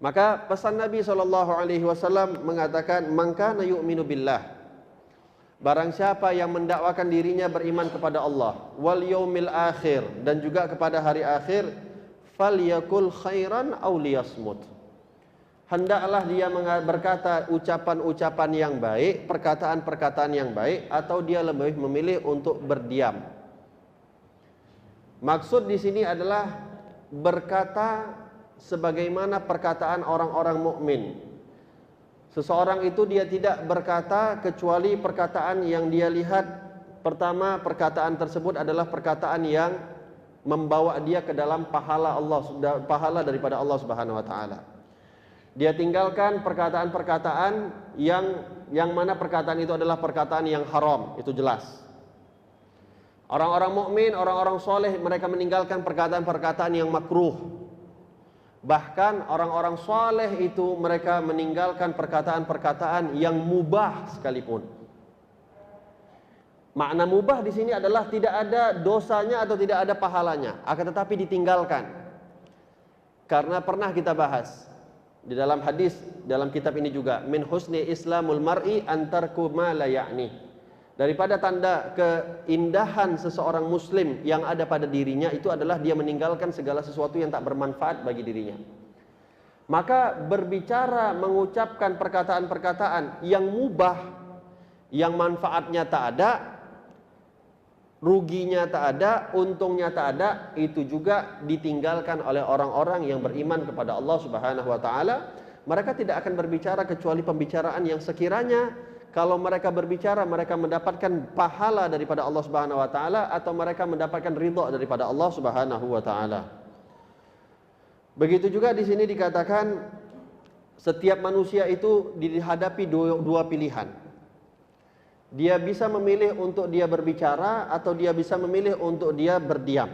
Maka pesan Nabi SAW mengatakan, "Man kana yu'minu billah." Barang siapa yang mendakwakan dirinya beriman kepada Allah, wal yaumil akhir, dan juga kepada hari akhir, falyakul khairan aw liyasmut. Hendaklah dia berkata ucapan-ucapan yang baik, perkataan-perkataan yang baik, atau dia lebih memilih untuk berdiam. Maksud di sini adalah berkata sebagaimana perkataan orang-orang mukmin. Seseorang itu dia tidak berkata kecuali perkataan yang dia lihat. Pertama, perkataan tersebut adalah perkataan yang membawa dia ke dalam pahala daripada Allah Subhanahu wa taala. Dia tinggalkan perkataan-perkataan yang mana perkataan itu adalah perkataan yang haram, itu jelas. Orang-orang mukmin, orang-orang soleh, mereka meninggalkan perkataan-perkataan yang makruh. Bahkan orang-orang soleh itu mereka meninggalkan perkataan-perkataan yang mubah sekalipun. Makna mubah di sini adalah tidak ada dosanya atau tidak ada pahalanya, akan tetapi ditinggalkan. Karena pernah kita bahas di dalam hadis dalam kitab ini juga, min husni islamul mar'i antarku ma la ya'ni. Daripada tanda keindahan seseorang muslim yang ada pada dirinya itu adalah dia meninggalkan segala sesuatu yang tak bermanfaat bagi dirinya. Maka berbicara, mengucapkan perkataan-perkataan yang mubah, yang manfaatnya tak ada, ruginya tak ada, untungnya tak ada, itu juga ditinggalkan oleh orang-orang yang beriman kepada Allah Subhanahu wa taala. Mereka tidak akan berbicara kecuali pembicaraan yang sekiranya kalau mereka berbicara, mereka mendapatkan pahala daripada Allah Subhanahu wa taala, atau mereka mendapatkan ridha daripada Allah Subhanahu wa taala. Begitu juga di sini dikatakan setiap manusia itu dihadapi dua pilihan. Dia bisa memilih untuk dia berbicara, atau dia bisa memilih untuk dia berdiam.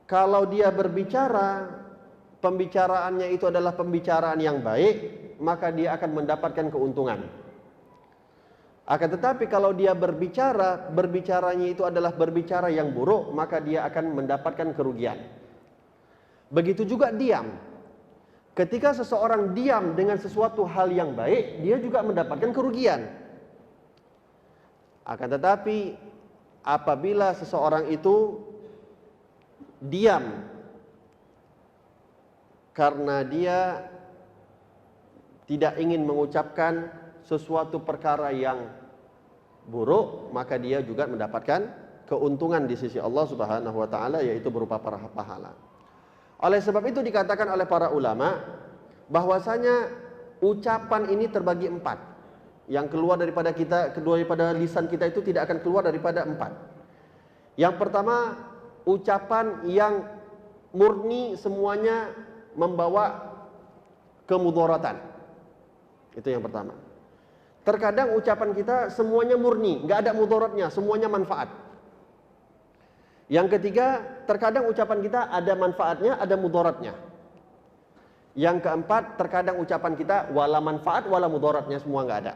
Kalau dia berbicara, pembicaraannya itu adalah pembicaraan yang baik, maka dia akan mendapatkan keuntungan. Akan tetapi kalau dia berbicaranya itu adalah berbicara yang buruk, maka dia akan mendapatkan kerugian. Begitu juga diam. Ketika seseorang diam dengan sesuatu hal yang baik, dia juga mendapatkan kerugian. Akan tetapi apabila seseorang itu diam karena dia tidak ingin mengucapkan sesuatu perkara yang buruk, maka dia juga mendapatkan keuntungan di sisi Allah Subhanahu wa taala, yaitu berupa pahala. Oleh sebab itu dikatakan oleh para ulama bahwasanya ucapan ini terbagi 4. Yang keluar daripada lisan kita itu tidak akan keluar daripada 4. Yang pertama, ucapan yang murni semuanya membawa kemudaratan. Itu yang pertama. Terkadang ucapan kita semuanya murni, nggak ada mudaratnya, semuanya manfaat. Yang ketiga, terkadang ucapan kita ada manfaatnya, ada mudaratnya. Yang keempat, terkadang ucapan kita wala manfaat wala mudaratnya, semua nggak ada.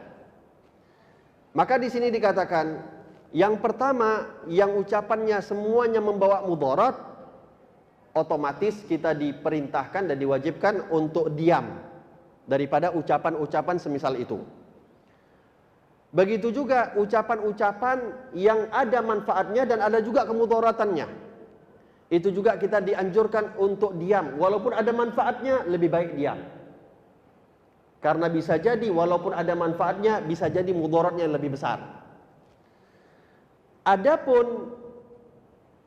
Maka di sini dikatakan, yang pertama, yang ucapannya semuanya membawa mudarat, otomatis kita diperintahkan dan diwajibkan untuk diam daripada ucapan-ucapan semisal itu. Begitu juga ucapan-ucapan yang ada manfaatnya dan ada juga kemudaratannya. Itu juga kita dianjurkan untuk diam. Walaupun ada manfaatnya, lebih baik diam. Karena bisa jadi walaupun ada manfaatnya, bisa jadi mudaratnya lebih besar. Adapun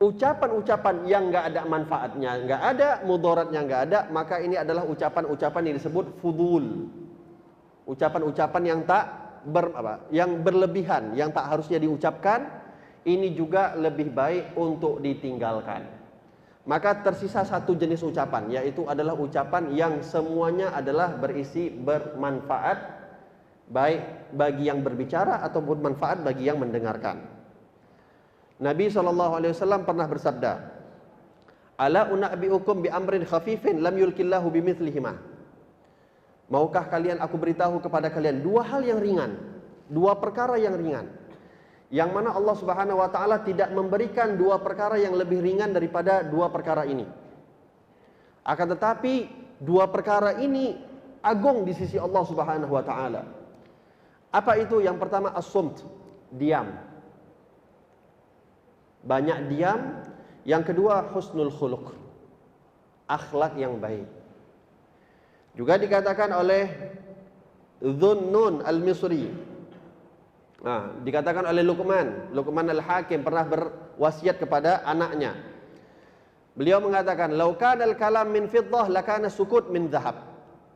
ucapan-ucapan yang nggak ada manfaatnya, nggak ada mudaratnya, nggak ada, maka ini adalah ucapan-ucapan yang disebut fudul. Ucapan-ucapan yang berlebihan, yang tak harusnya diucapkan, ini juga lebih baik untuk ditinggalkan. Maka tersisa satu jenis ucapan, yaitu adalah ucapan yang semuanya adalah berisi bermanfaat, baik bagi yang berbicara ataupun manfaat bagi yang mendengarkan. Nabi SAW pernah bersabda, "Ala unabbiukum bi amrin khafifin lam yulkillahu bimithlihima." Maukah kalian aku beritahu kepada kalian dua hal yang ringan, dua perkara yang ringan, yang mana Allah Subhanahu wa taala tidak memberikan dua perkara yang lebih ringan daripada dua perkara ini. Akan tetapi Dua perkara ini agung di sisi Allah Subhanahu wa taala. Apa itu? Yang pertama as-sumt, diam. Banyak diam. Yang kedua husnul khuluq, akhlak yang baik. Juga dikatakan oleh Dhunnun al-Misri, dikatakan oleh Luqman al-Hakim pernah berwasiat kepada anaknya. Beliau mengatakan, "Lau kana al-kalam min fiddah lakana sukut min dhahab."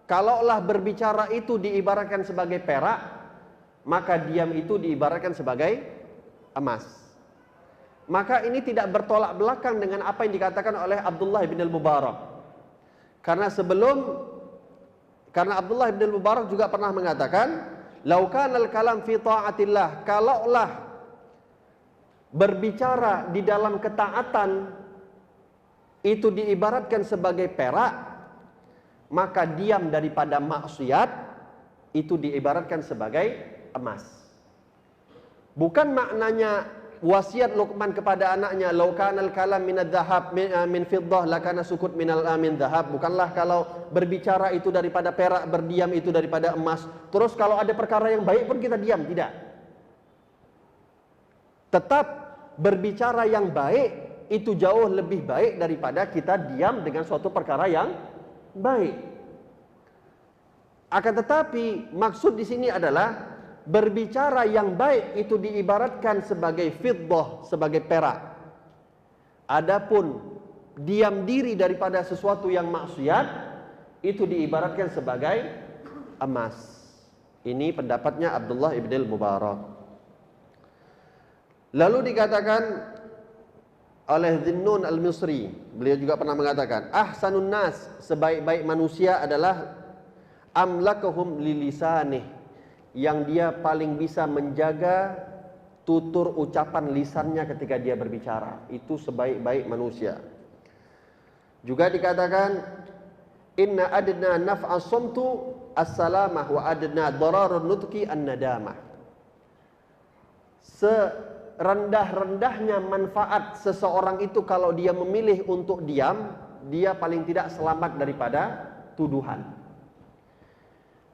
Kalaulah berbicara itu diibaratkan sebagai perak, maka diam itu diibaratkan sebagai emas. Maka ini tidak bertolak belakang dengan apa yang dikatakan oleh Abdullah bin al-Mubarak. Karena Abdullah bin al-Mubarak juga pernah mengatakan, "Lau kana al-kalam fi ta'atillah." Kalaulah berbicara di dalam ketaatan itu diibaratkan sebagai perak, maka diam daripada maksiat itu diibaratkan sebagai emas. Bukan maknanya wasiat Luqman kepada anaknya, "Lau kanal kalam minadh dhahab min fiddah lakana sukut minal min dhahab." Bukanlah kalau berbicara itu daripada perak, berdiam itu daripada emas. Terus kalau ada perkara yang baik pun kita diam, tidak. Tetap berbicara yang baik itu jauh lebih baik daripada kita diam dengan suatu perkara yang baik. Akan tetapi maksud di sini adalah berbicara yang baik itu diibaratkan sebagai fiddah, sebagai perak. Adapun diam diri daripada sesuatu yang maksiat itu diibaratkan sebagai emas. Ini pendapatnya Abdullah ibn al-Mubarak. Lalu dikatakan oleh Dhunnun al-Misri, beliau juga pernah mengatakan, "Ahsanun nas," sebaik-baik manusia adalah amlakuhum lilisanih, yang dia paling bisa menjaga tutur ucapan lisannya ketika dia berbicara. Itu sebaik-baik manusia. Juga dikatakan, "Inna adna naf'a sumtu as-salamah wa adna dararun nutqi an-nadamah." Serendah-rendahnya manfaat seseorang itu kalau dia memilih untuk diam, dia paling tidak selamat daripada tuduhan.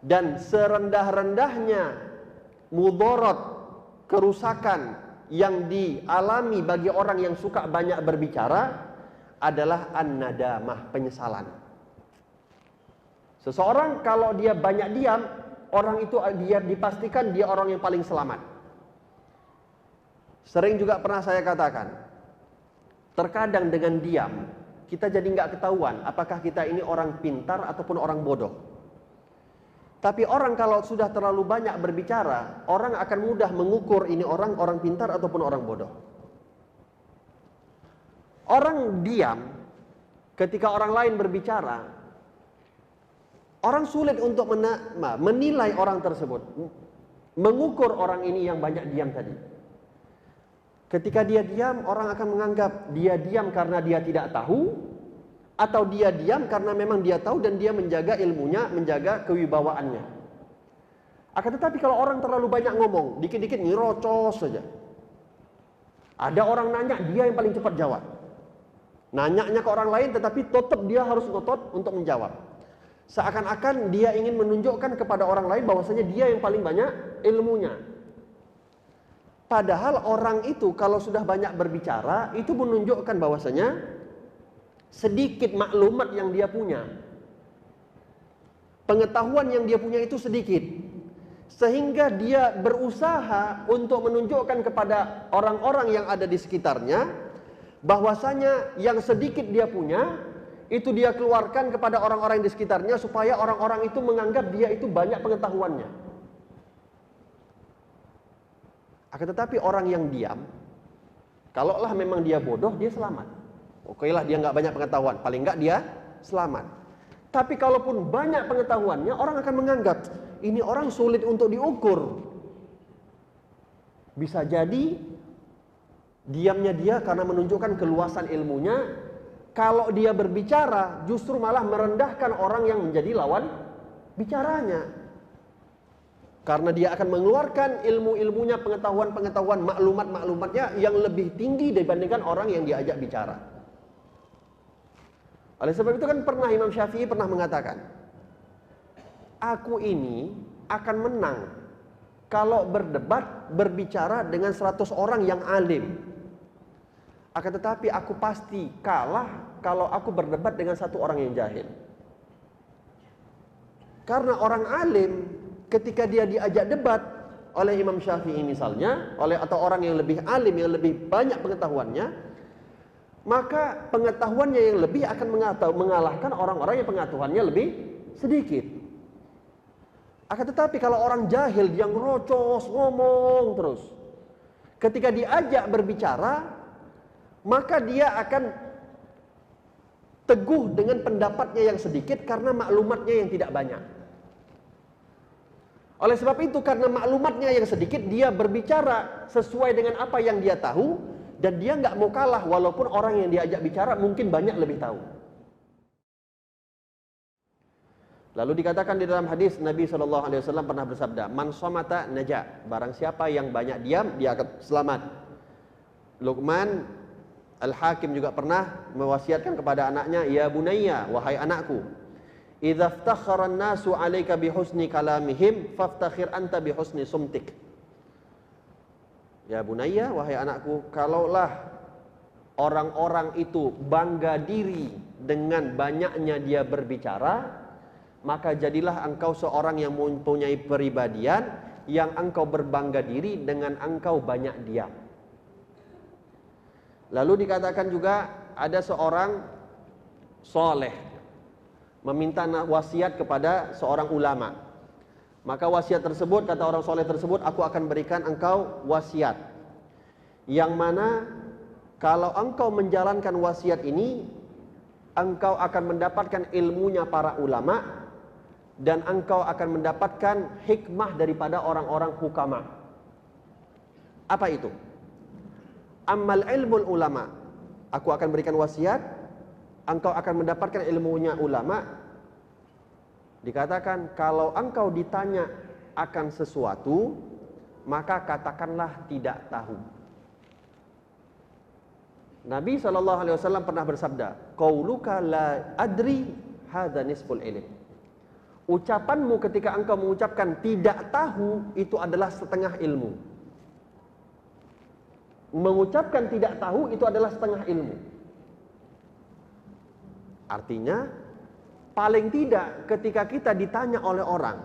Dan serendah-rendahnya mudarat, kerusakan yang dialami bagi orang yang suka banyak berbicara adalah an-nadamah, penyesalan. Seseorang kalau dia banyak diam, orang itu dia dipastikan dia orang yang paling selamat. Sering juga pernah saya katakan, terkadang dengan diam kita jadi nggak ketahuan apakah kita ini orang pintar ataupun orang bodoh. Tapi orang kalau sudah terlalu banyak berbicara, orang akan mudah mengukur ini orang pintar ataupun orang bodoh. Orang diam ketika orang lain berbicara, orang sulit untuk menilai orang tersebut, mengukur orang ini yang banyak diam tadi. Ketika dia diam, orang akan menganggap dia diam karena dia tidak tahu, atau dia diam karena memang dia tahu dan dia menjaga ilmunya, menjaga kewibawaannya. Akan tetapi kalau orang terlalu banyak ngomong, dikit-dikit nyerocos saja. Ada orang nanya, dia yang paling cepat jawab. Nanyanya ke orang lain tetapi tetap dia harus ngotot untuk menjawab. Seakan-akan dia ingin menunjukkan kepada orang lain bahwasanya dia yang paling banyak ilmunya. Padahal orang itu kalau sudah banyak berbicara, itu menunjukkan bahwasanya sedikit maklumat yang dia punya, pengetahuan yang dia punya itu sedikit, sehingga dia berusaha untuk menunjukkan kepada orang-orang yang ada di sekitarnya bahwasanya yang sedikit dia punya itu dia keluarkan kepada orang-orang di sekitarnya supaya orang-orang itu menganggap dia itu banyak pengetahuannya. Akan tetapi orang yang diam, kalaulah memang dia bodoh, dia selamat. Okelah dia nggak banyak pengetahuan, paling nggak dia selamat. Tapi kalaupun banyak pengetahuannya, orang akan menganggap ini orang sulit untuk diukur. Bisa jadi diamnya dia karena menunjukkan keluasan ilmunya. Kalau dia berbicara, justru malah merendahkan orang yang menjadi lawan bicaranya. Karena dia akan mengeluarkan ilmu-ilmunya, pengetahuan-pengetahuan, maklumat-maklumatnya yang lebih tinggi dibandingkan orang yang diajak bicara. Oleh sebab itu kan pernah Imam Syafi'i pernah mengatakan, aku ini akan menang kalau berdebat, berbicara dengan 100 orang yang alim. Akan tetapi aku pasti kalah kalau aku berdebat dengan satu orang yang jahil. Karena orang alim ketika dia diajak debat oleh Imam Syafi'i misalnya, atau orang yang lebih alim, yang lebih banyak pengetahuannya, maka pengetahuannya yang lebih akan mengalahkan orang-orang yang pengetahuannya lebih sedikit. Akan tetapi kalau orang jahil yang rocos, ngomong terus, ketika diajak berbicara, maka dia akan teguh dengan pendapatnya yang sedikit karena maklumatnya yang tidak banyak. Oleh sebab itu, karena maklumatnya yang sedikit, dia berbicara sesuai dengan apa yang dia tahu, dan dia nggak mau kalah walaupun orang yang diajak bicara mungkin banyak lebih tahu. Lalu dikatakan di dalam hadis, Nabi SAW pernah bersabda, man somata naja, barang siapa yang banyak diam dia akan selamat. Luqman Al-Hakim juga pernah mewasiatkan kepada anaknya, ya bunayya, wahai anakku, idza iftakhara an-nasu 'alaika bihusni kalamihim faftakhir anta bihusni sumtik. Ya bunayya, wahai anakku, kalaulah orang-orang itu bangga diri dengan banyaknya dia berbicara, maka jadilah engkau seorang yang mempunyai kepribadian yang engkau berbangga diri dengan engkau banyak diam. Lalu dikatakan juga ada seorang soleh meminta wasiat kepada seorang ulama. Maka wasiat tersebut, kata orang soleh tersebut, aku akan berikan engkau wasiat yang mana kalau engkau menjalankan wasiat ini, engkau akan mendapatkan ilmunya para ulama dan engkau akan mendapatkan hikmah daripada orang-orang hukama. Apa itu? Ammal ilmul ulama, aku akan berikan wasiat, engkau akan mendapatkan ilmunya ulama. Dikatakan kalau engkau ditanya akan sesuatu, maka katakanlah tidak tahu. Nabi SAW pernah bersabda, qauluka la adri hadza nisful ilm. Ucapanmu ketika engkau mengucapkan tidak tahu itu adalah setengah ilmu. Mengucapkan tidak tahu itu adalah setengah ilmu. Artinya, paling tidak ketika kita ditanya oleh orang,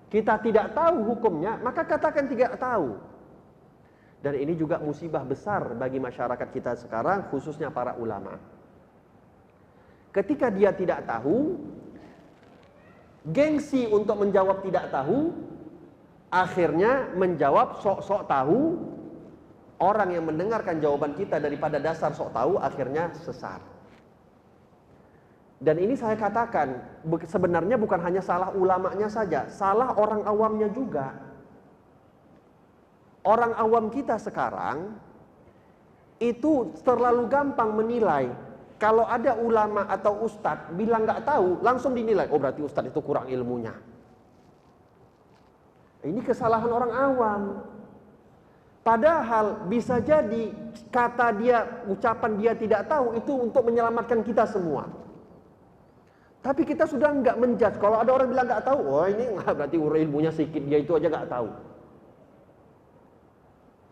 kita tidak tahu hukumnya, maka katakan tidak tahu. Dan ini juga musibah besar bagi masyarakat kita sekarang, khususnya para ulama. Ketika dia tidak tahu, gengsi untuk menjawab tidak tahu, akhirnya menjawab sok-sok tahu. Orang yang mendengarkan jawaban kita daripada dasar sok tahu, akhirnya sesat. Dan ini saya katakan, sebenarnya bukan hanya salah ulamanya saja, salah orang awamnya juga. Orang awam kita sekarang itu terlalu gampang menilai. Kalau ada ulama atau ustadz bilang nggak tahu, langsung dinilai, oh berarti ustadz itu kurang ilmunya. Ini kesalahan orang awam. Padahal bisa jadi kata dia, ucapan dia tidak tahu itu untuk menyelamatkan kita semua. Tapi kita sudah nggak menjudge. Kalau ada orang bilang nggak tahu, oh ini nggak, berarti ilmunya sedikit, dia itu aja nggak tahu.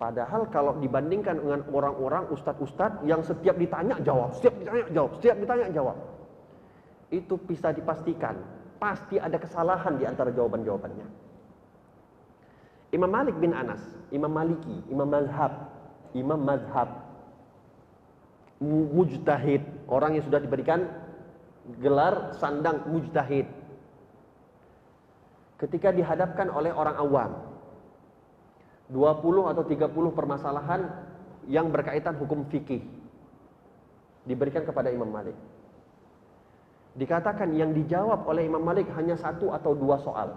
Padahal kalau dibandingkan dengan orang-orang ustadz-ustadz yang setiap ditanya jawab, setiap ditanya jawab, setiap ditanya jawab, itu bisa dipastikan pasti ada kesalahan di antara jawaban-jawabannya. Imam Malik bin Anas, Imam Maliki, Imam Mazhab, mujtahid, orang yang sudah diberikan gelar sandang mujtahid. Ketika dihadapkan oleh orang awam, 20 atau 30 permasalahan yang berkaitan hukum fikih diberikan kepada Imam Malik. Dikatakan yang dijawab oleh Imam Malik hanya 1 atau 2 soal.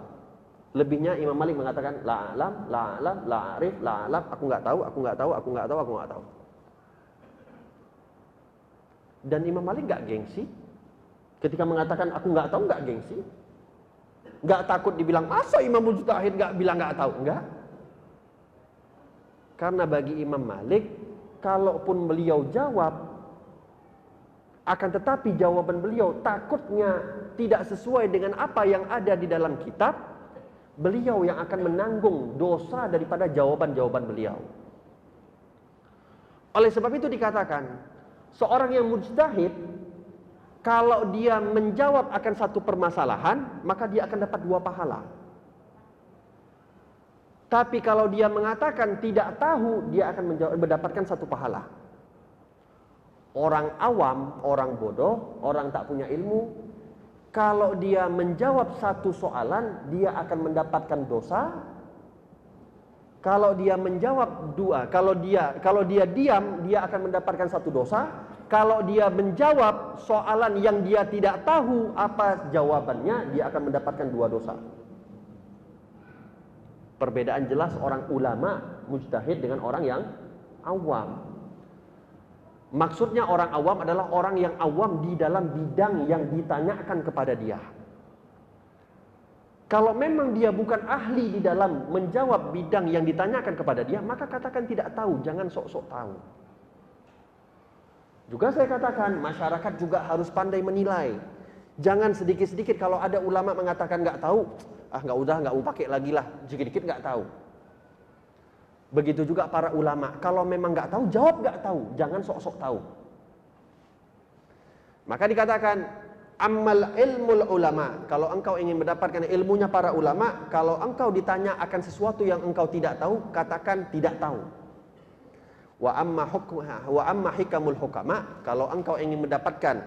Lebihnya Imam Malik mengatakan la alam, la alam, la arif, la alam, aku nggak tahu, aku nggak tahu, aku nggak tahu, aku nggak tahu. Dan Imam Malik nggak gengsi. Ketika mengatakan aku nggak tahu, nggak gengsi. Nggak takut dibilang, masa Imam Mujtahid nggak bilang nggak tahu? Enggak. Karena bagi Imam Malik, kalaupun beliau jawab, Akan tetapi jawaban beliau takutnya tidak sesuai dengan apa yang ada di dalam kitab, beliau yang akan menanggung dosa daripada jawaban-jawaban beliau. Oleh sebab itu dikatakan, seorang yang mujtahid, kalau dia menjawab akan satu permasalahan, maka dia akan dapat 2 pahala. Tapi kalau dia mengatakan tidak tahu, dia akan mendapatkan 1 pahala. Orang awam, orang bodoh, orang tak punya ilmu, kalau dia menjawab satu soalan, dia akan mendapatkan dosa. Kalau dia menjawab 2, kalau dia diam, dia akan mendapatkan 1 dosa. Kalau dia menjawab soalan yang dia tidak tahu apa jawabannya, dia akan mendapatkan 2 dosa. Perbedaan jelas orang ulama mujtahid dengan orang yang awam. Maksudnya orang awam adalah orang yang awam di dalam bidang yang ditanyakan kepada dia. Kalau memang dia bukan ahli di dalam menjawab bidang yang ditanyakan kepada dia, maka katakan tidak tahu, jangan sok-sok tahu. Juga saya katakan, masyarakat juga harus pandai menilai. Jangan sedikit-sedikit kalau ada ulama mengatakan nggak tahu, nggak pakai lagi lah, sedikit-sedikit nggak tahu. Begitu juga para ulama, kalau memang nggak tahu, jawab nggak tahu, jangan sok-sok tahu. Maka dikatakan, ammal ilmul ulama, kalau engkau ingin mendapatkan ilmunya para ulama, kalau engkau ditanya akan sesuatu yang engkau tidak tahu, katakan tidak tahu. Wa amma hikamul hukama, kalau engkau ingin mendapatkan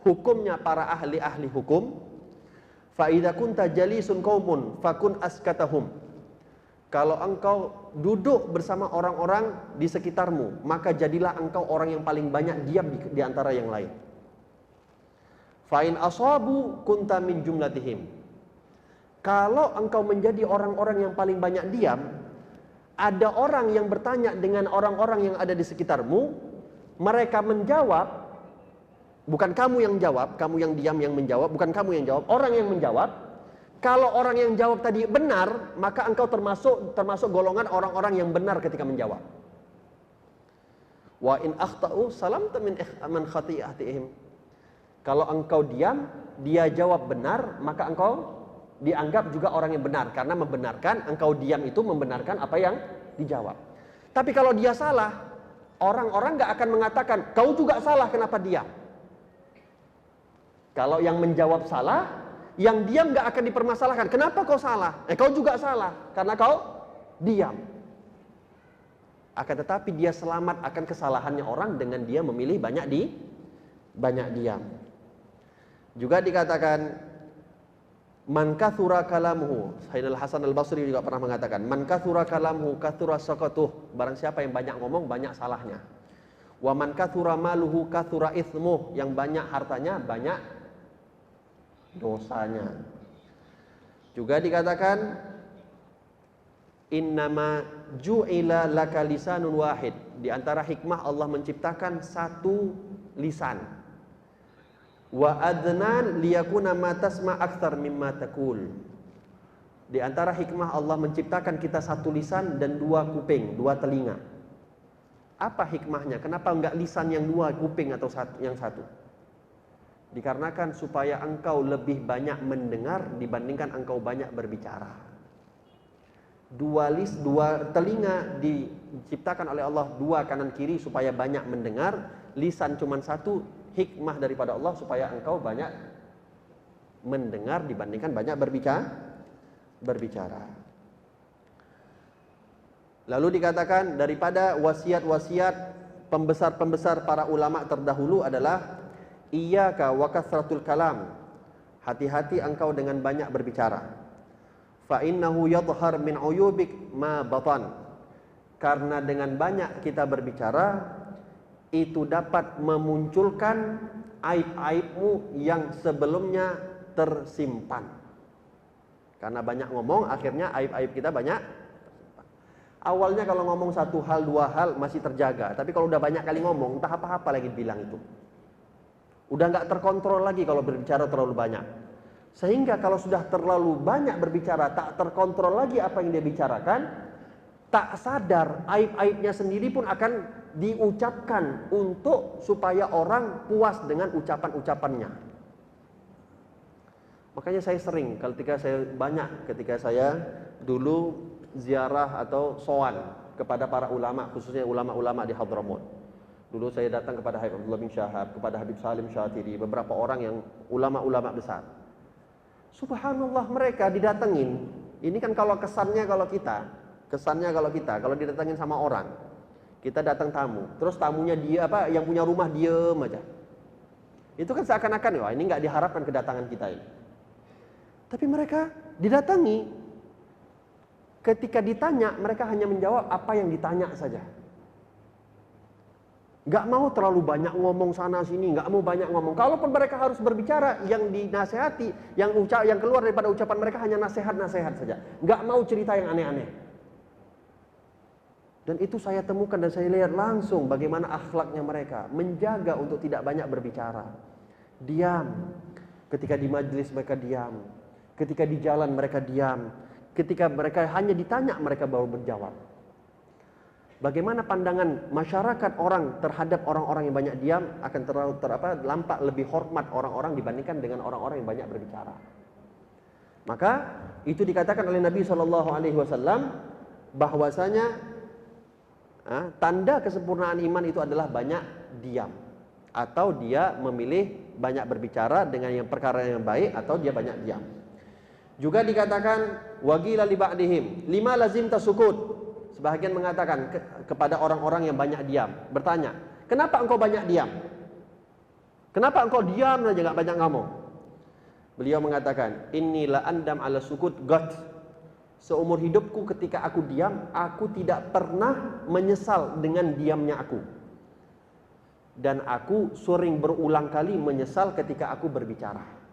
hukumnya para ahli-ahli hukum, fa idza kunta jalisun qaumun fakun askatahum. Kalau engkau duduk bersama orang-orang di sekitarmu, maka jadilah engkau orang yang paling banyak diam di antara yang lain. Fa in asabu kunta min jumlatihim. Kalau engkau menjadi orang-orang yang paling banyak diam, ada orang yang bertanya dengan orang-orang yang ada di sekitarmu, mereka menjawab, bukan kamu yang jawab, kamu yang diam yang menjawab, bukan kamu yang jawab, orang yang menjawab. Kalau orang yang jawab tadi benar, maka engkau termasuk golongan orang-orang yang benar ketika menjawab. Wa in akhta'u salamta min khati'atihim. Kalau engkau diam, dia jawab benar, maka engkau dianggap juga orang yang benar, karena membenarkan, engkau diam itu membenarkan apa yang dijawab. Tapi kalau dia salah, orang-orang gak akan mengatakan kau juga salah, kenapa diam? Kalau yang menjawab salah, yang diam gak akan dipermasalahkan, kenapa kau salah? Kau juga salah, karena kau diam. Akan tetapi dia selamat akan kesalahannya orang dengan dia memilih banyak diam. Juga dikatakan man kathura kalamuhu. Sayyidina Hasan Al-Basri juga pernah mengatakan, man kathura kalamuhu kathura saqatuh. Barang siapa yang banyak ngomong, banyak salahnya. Wa man kathura maluhu kathura ithmuh. Yang banyak hartanya, banyak dosanya. Juga dikatakan innama ju'ila laka lisanun wahid. Di antara hikmah Allah menciptakan satu lisan. Wa adnan liyakuna ma tasma' aktsar mimma taqul. Di antara hikmah Allah menciptakan kita satu lisan dan 2 kuping, 2 telinga. Apa hikmahnya? Kenapa enggak lisan yang 2, kuping atau yang 1? Dikarenakan supaya engkau lebih banyak mendengar dibandingkan engkau banyak berbicara. 2 telinga diciptakan oleh Allah, 2 kanan kiri supaya banyak mendengar. Lisan cuma 1, hikmah daripada Allah supaya engkau banyak mendengar dibandingkan banyak berbicara. Lalu dikatakan daripada wasiat-wasiat pembesar-pembesar para ulama terdahulu adalah iyyaka wa kathratul kalam. Hati-hati engkau dengan banyak berbicara. Fa innahu yadhhar min uyubik ma batan. Karena dengan banyak kita berbicara, itu dapat memunculkan aib-aibmu yang sebelumnya tersimpan. Karena banyak ngomong, akhirnya aib-aib kita banyak tersimpan. Awalnya kalau ngomong 1 hal, 2 hal masih terjaga, tapi kalau udah banyak kali ngomong, entah apa-apa lagi bilang itu. Udah nggak terkontrol lagi kalau berbicara terlalu banyak. Sehingga kalau sudah terlalu banyak berbicara, tak terkontrol lagi apa yang dia bicarakan, tak sadar aib-aibnya sendiri pun akan diucapkan untuk supaya orang puas dengan ucapan-ucapannya. Makanya saya sering ketika saya dulu ziarah atau sowan kepada para ulama, khususnya ulama-ulama di Hadramaut. Dulu saya datang kepada Habib Abdullah bin Syahab, kepada Habib Salim Syatiri, beberapa orang yang ulama-ulama besar. Subhanallah, mereka didatengin. Ini kan kalau kesannya kalau kita kalau didatengin sama orang, kita datang tamu, terus tamunya dia yang punya rumah diem aja. Itu kan seakan-akan wah ini nggak diharapkan kedatangan kita ini. Tapi mereka didatangi, ketika ditanya mereka hanya menjawab apa yang ditanya saja. Gak mau terlalu banyak ngomong sana sini, gak mau banyak ngomong. Kalaupun mereka harus berbicara, yang dinasehati, yang keluar daripada ucapan mereka hanya nasihat-nasihat saja. Gak mau cerita yang aneh-aneh. Dan itu saya temukan dan saya lihat langsung bagaimana akhlaknya mereka, menjaga untuk tidak banyak berbicara. Diam. Ketika di majelis mereka diam. Ketika di jalan mereka diam. Ketika mereka hanya ditanya mereka baru menjawab. Bagaimana pandangan masyarakat orang terhadap orang-orang yang banyak diam akan lampak lebih hormat orang-orang dibandingkan dengan orang-orang yang banyak berbicara. Maka itu dikatakan oleh Nabi SAW bahwasanya tanda kesempurnaan iman itu adalah banyak diam, atau dia memilih banyak berbicara dengan yang perkara yang baik, atau dia banyak diam. Juga dikatakan waqila li ba'dihim lima lazim tasukut. Sebahagian mengatakan kepada orang-orang yang banyak diam, bertanya, kenapa engkau banyak diam? Kenapa engkau diam saja enggak banyak ngomong? Beliau mengatakan, inilah andam ala sukut got. Seumur hidupku ketika aku diam, aku tidak pernah menyesal dengan diamnya aku. Dan aku sering berulang kali menyesal ketika aku berbicara.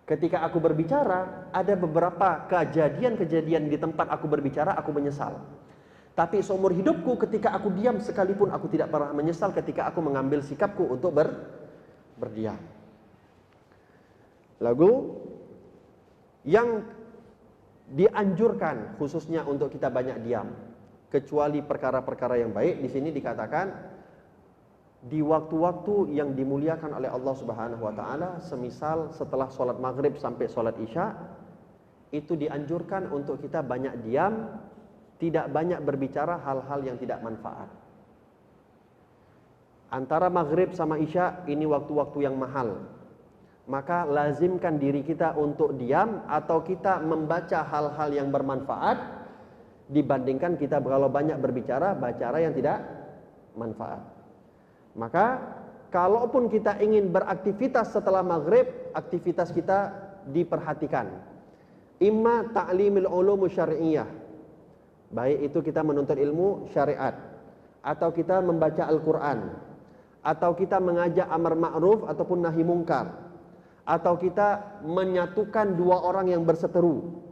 Ketika aku berbicara, ada beberapa kejadian-kejadian di tempat aku berbicara, aku menyesal. Tapi seumur hidupku ketika aku diam, sekalipun aku tidak pernah menyesal ketika aku mengambil sikapku untuk berdiam. Lalu, yang dianjurkan khususnya untuk kita banyak diam, kecuali perkara-perkara yang baik, di sini dikatakan, di waktu-waktu yang dimuliakan oleh Allah Subhanahu wa taala, semisal setelah sholat maghrib sampai sholat isya, itu dianjurkan untuk kita banyak diam, tidak banyak berbicara hal-hal yang tidak manfaat. Antara maghrib sama isya ini waktu-waktu yang mahal. Maka lazimkan diri kita untuk diam atau kita membaca hal-hal yang bermanfaat dibandingkan kita kalau banyak berbicara yang tidak manfaat. Maka kalaupun kita ingin beraktivitas setelah maghrib, aktivitas kita diperhatikan. Imma ta'limil ulum syar'iyyah. Baik itu kita menuntut ilmu syariat, atau kita membaca Al-Quran, atau kita mengajak amar ma'ruf ataupun nahi mungkar, atau kita menyatukan dua orang yang berseteru,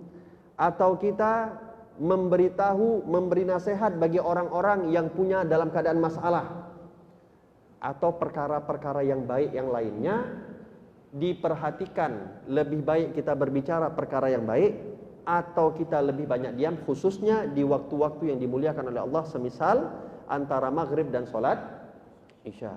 atau kita memberi nasihat bagi orang-orang yang punya dalam keadaan masalah, atau perkara-perkara yang baik yang lainnya. Diperhatikan lebih baik kita berbicara perkara yang baik atau kita lebih banyak diam, khususnya di waktu-waktu yang dimuliakan oleh Allah, semisal antara maghrib dan sholat isya.